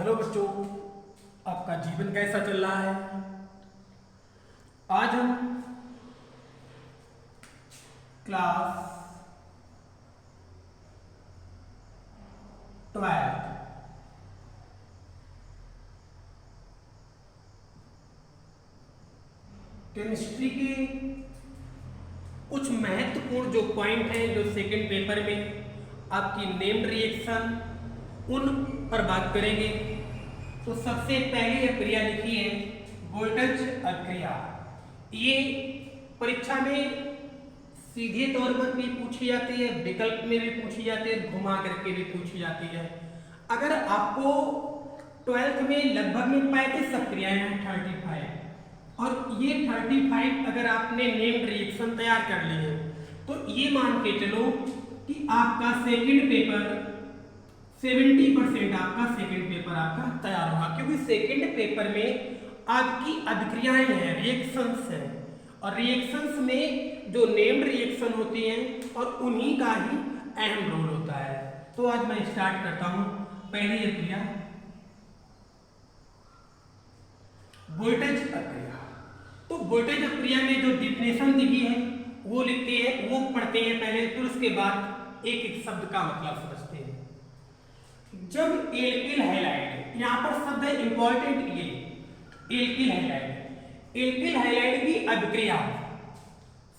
Hello बच्चों, आपका जीवन कैसा चल रहा है। आज हम क्लास 12 केमिस्ट्री के कुछ महत्वपूर्ण जो पॉइंट हैं जो सेकंड पेपर में आपकी नेम्ड रिएक्शन उन पर बात करेंगे। तो सबसे पहले यह क्रिया लिखी है वोल्टेज अभिक्रिया। ये परीक्षा में सीधे तौर पर भी पूछी जाती है, विकल्प में भी पूछी जाती है, घुमा करके भी पूछी जाती है। अगर आपको 12th में लगभग में पाए थे सब क्रियाएं हैं 35 और ये 35 अगर आपने नेम्ड रिएक्शन तैयार कर ली है तो ये मान के चलो कि आपका सेकंड पेपर 70% आपका सेकंड पेपर आपका तैयार होगा, क्योंकि सेकंड पेपर में आपकी अभिक्रियाएं हैं, रिएक्शंस हैं और रिएक्शंस में जो नेम्ड रिएक्शन होती हैं और उन्हीं का ही अहम रोल होता है। तो आज मैं स्टार्ट करता हूं पहली क्रिया वोल्टेज अभिक्रिया। तो वोल्टेज अभिक्रिया में जो डिफिनेशन दिखी है वो लिखते हैं, वो पढ़ते हैं पहले, फिर उसके बाद एक एक शब्द का मतलब समझते हैं। जब एल्किल हैलाइड, यहां पर शब्द है इंपॉर्टेंट, ये एल्किल हैलाइड, एल्किल हैलाइड की अभिक्रिया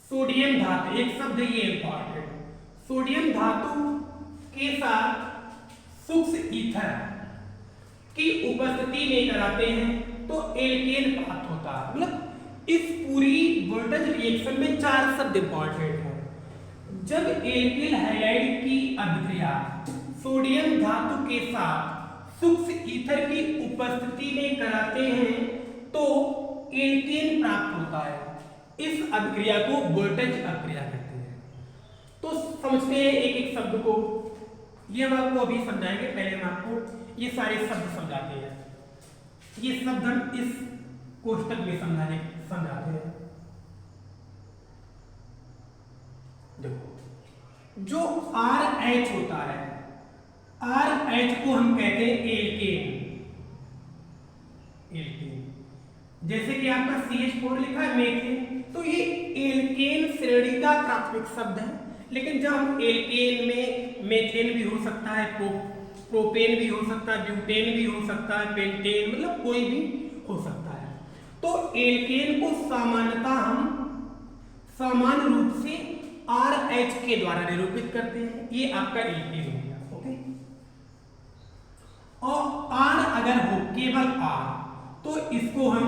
सोडियम धातु, एक शब्द है ये इंपॉर्टेंट, सोडियम धातु के साथ सूक्ष्म ईथर की उपस्थिति में कराते हैं तो एल्केन प्राप्त होता है। मतलब इस पूरी वोल्टेज रिएक्शन में 4 शब्द इंपॉर्टेंट है। जब एल्किल हैलाइड की अभिक्रिया सोडियम धातु के साथ सूक्ष्म ईथर की उपस्थिति में कराते हैं तो एल्केन प्राप्त होता है। इस अभिक्रिया को वोल्टेज अभिक्रिया कहते हैं। तो समझते हैं एक एक शब्द को, ये हम आपको अभी समझाएंगे, पहले हम आपको ये सारे शब्द समझाते हैं। ये शब्द हम इस कोष्टक में समझाते हैं। देखो, जो RH होता है, RH को हम कहते हैं एल्केन। एल्केन जैसे कि आपका CH4 लिखा है मेथेन, तो ये एल्केन श्रेणी का प्राथमिक शब्द है। लेकिन जब हम एल्केन में मेथेन भी हो सकता है, प्रोपेन भी हो सकता है, ब्यूटेन भी हो सकता है, पेंटेन, मतलब कोई भी हो सकता है। तो एल्केन को सामान्यतः हम सामान्य रूप से RH के द्वारा निरूपित करते हैं। ये आपका एल्केन हो गया, ओके। और R अगर हो, केवल R, तो इसको हम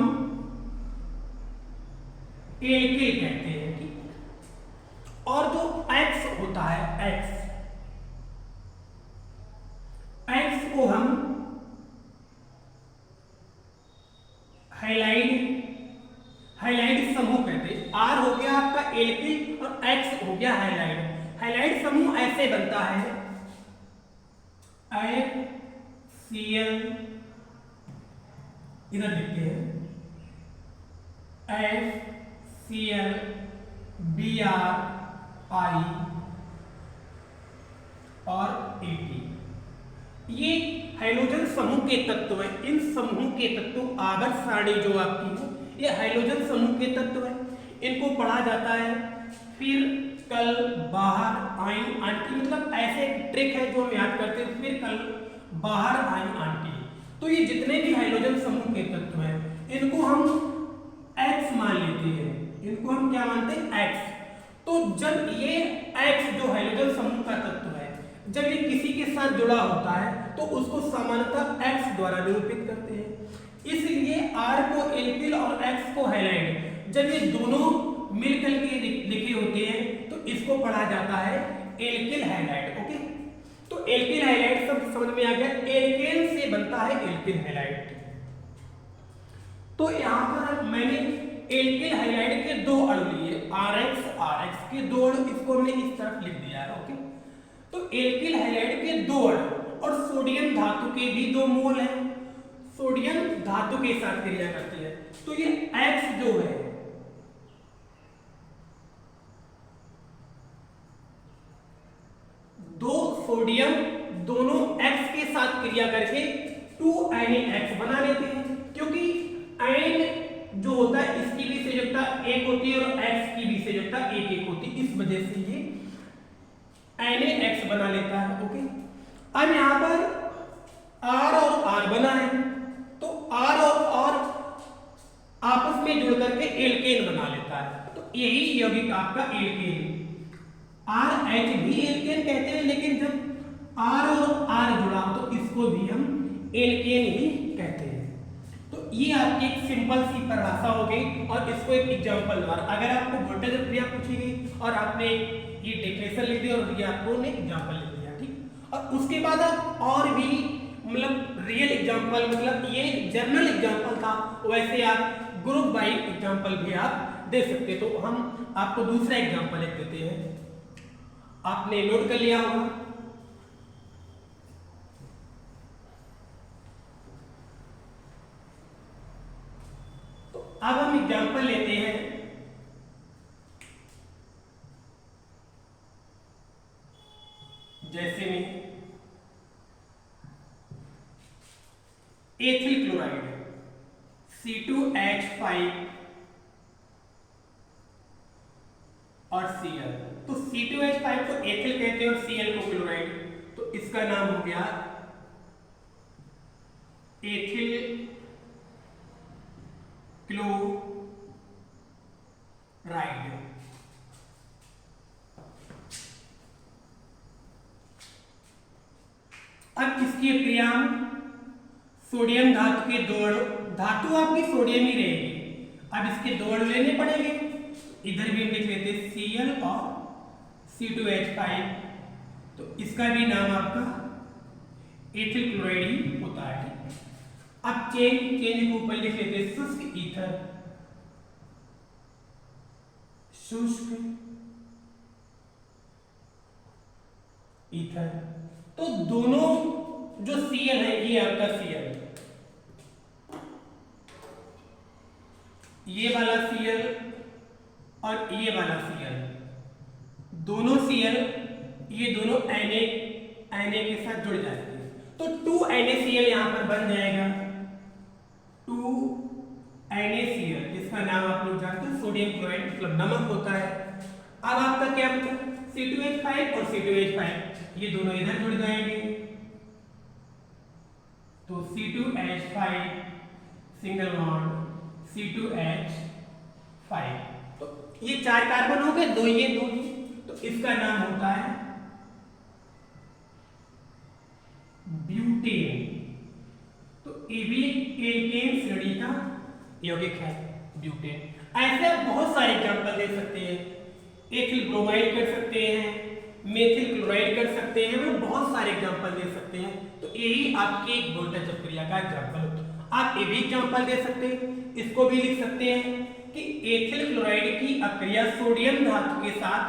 एल्किल कहते हैं, ठीक। और जो X होता है, X को हम हाइलाइड समूह कहते हैं। R हो गया आपका एल्किल और X हो गया हाइलाइड। हाइलाइड समूह ऐसे बनता है FCl, इधर लिखते हैं FCl Br I और Ap, ये हाइड्रोजन समूह के तत्व हैं। इन समूह के तत्व आवर्त सारणी जो आपकी है ये हाइड्रोजन समूह के तत्व हैं, इनको पढ़ा जाता है। फिर कल बाहर आयन आंटी, मतलब ऐसे ट्रिक है जो हम याद करते हैं, फिर कल बाहर आयन आंटी। तो ये जितने भी हाइड्रोजन समूह के तत्व हैं इनको हम X मान लेते हैं, इनको हम क्या मानते हैं, X। तो जब ये X जो हाइड्रोजन समूह का तत्व है, जब ये किसी के साथ जुड़ा होता है तो उसको सामान्यतः X द्वारा निरूपित करते हैं। इसलिए R को एल्किल और X को हाइलाइड, जब ये दोनों मिलकर के लिखे होते हैं तो इसको पढ़ा जाता है एल्किल हाइलाइड, ओके। तो एल्किल हाइलाइड सब समझ में आ गया, एल्केन से बनता है एल्किल हाइलाइड। तो यहां पर मैंने एल्किल हाइलाइड के 2 अणु लिए, RX के 2 अणु, इसको हमने इस तरफ लिख दिया है, ओके। तो एल्किल हाइलाइड के 2 अणु और सोडियम धातु के भी 2 मोल हैं, सोडियम धातु के साथ क्रिया करती है। तो ये X जो है, दो सोडियम दोनों X के साथ क्रिया करके 2NaX बना लेते हैं, क्योंकि एन जो होता है इसकी भी विशेषता एक होती है और एक्स की भी विशेषता एक एक होती है, इस वजह से ये NaX बना लेता है। ओके, अब यहां पर R और R बना है, तो R और R आपस में जुड़ करके एल्केन बना लेता है, तो यही यौगिक आपका एल्केन। RH भी एल्केन कहते हैं, लेकिन जब R और R जुड़ा तो इसको भी हम एल्केन ही कहते हैं। तो ये आपकी एक सिंपल सी परिभाषा हो गई, और इसको एक एग्जांपल द्वारा, अगर आपको वोल्टेज क्रिया पूछी गई और आपने ये डेफिनेशन लिख दी और ये आपको ने एग्जांपल लिख दिया, ठीक। और उसके बाद आप और भी मतलब रियल एग्जांपल, मतलब ये जनरल एग्जांपल था, वैसे आप ग्रुप बाई एग्जांपल भी आप दे सकते। तो हम आपको दूसरा एग्जांपल लिख देते हैं, आपने नोट कर लिया होगा। तो अब हम एग्जांपल लेते हैं, जैसे में एथिल क्लोराइड C2H5 और Cl, तो C2H5 को एथिल कहते हैं और Cl को क्लोराइड, तो इसका नाम हो गया एथिल क्लोराइड। अब इसकी क्रिया सोडियम धातु के दो अणु, धातु आपकी सोडियम ही रहेगी, अब इसके दो अणु लेने पड़ेंगे, इधर भी हम लिख लेते हैं Cl और C2H5, तो इसका भी नाम आपका एथिल क्लोराइड ही होता है। अब चेंज के ऊपर लिख लेते हैं शुष्क ईथर, शुष्क ईथर, तो दोनों जो Cl है ये आपका Cl, ये वाला Cl और ये वाला Cl, दोनों Cl ये दोनों Na के साथ जुड़ जाते हैं, तो 2NaCl यहां पर बन जाएगा, 2NaCl, जिसका नाम आप लोग जानते हैं सोडियम क्लोराइड, मतलब नमक होता है। अब आपका क्या बचा, C2H5 और C2H5 ये दोनों इधर जुड़ जाएंगे, तो C2H5 सिंगल बॉन्ड C2H5, तो ये 4 कार्बन हो गए, दो ये दो, तो इसका नाम होता है ब्यूटेन, तो ये भी एल्केन श्रेणी का यौगिक है ब्यूटेन। ऐसे आप बहुत सारे एग्जांपल दे सकते हैं, एथिल ब्रोमाइड कर सकते हैं, मेथिल क्लोराइड कर सकते हैं, वो बहुत सारे एग्जांपल दे सकते हैं। तो यही आपके एक वोल्टेज क्रिया का एग्जांपल होता है। आप ये भी एग्जांपल दे सकते हैं, इसको भी लिख सकते हैं कि एथिल क्लोराइड की अक्रिया सोडियम धातु के साथ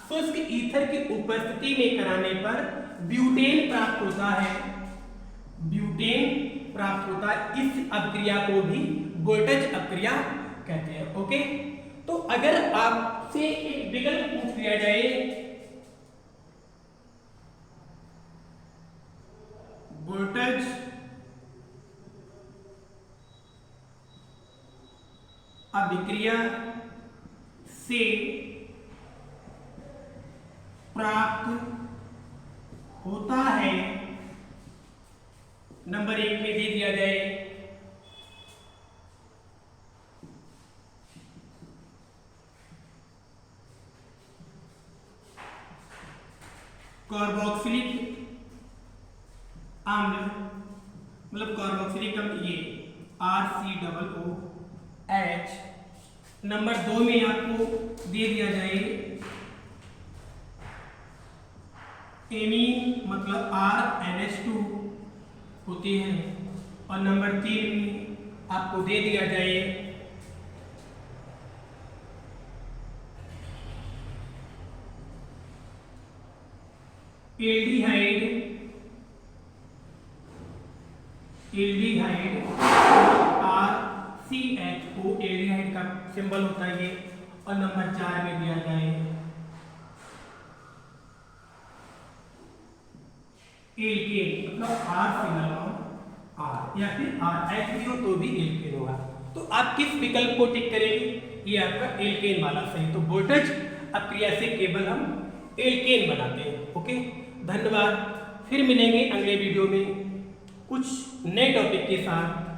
शुष्क ईथर की उपस्थिति में कराने पर ब्यूटेन प्राप्त होता है, ब्यूटेन प्राप्त होता है। इस अभिक्रिया को भी वोल्टेज अभिक्रिया कहते हैं। ओके, तो अगर आपसे एक विकल्प पूछ लिया जाए, वोल्टेज अभिक्रिया से प्राप्त होता है, नंबर 1 में दे दिया जाए कार्बोक्सिलिक अम्ल, मतलब कार्बोक्सिलिक अम्ल ये RCOOH। नंबर 2 में आपको दे दिया जाए एमीन, मतलब RNH2 होती है, और नंबर 3 में आपको दे दिया जाए एल्डिहाइड, एल्डिहाइड RCHO, एल्डिहाइड का सिंबल होता है ये, और नंबर 4 में दिया जाए एल्केन, मतलब R सिंगल बॉन्ड R। या फिर RH भी हो तो भी एल्केन होगा। तो आप किस विकल्प को टिक करेंगे? ये आपका एल्केन वाला सही। तो वोल्टेज अपक्रिया से केवल हम एल्केन बनाते हैं। ओके, धन्यवाद। फिर मिलेंगे अगले वीडियो में कुछ नए टॉपिक के साथ।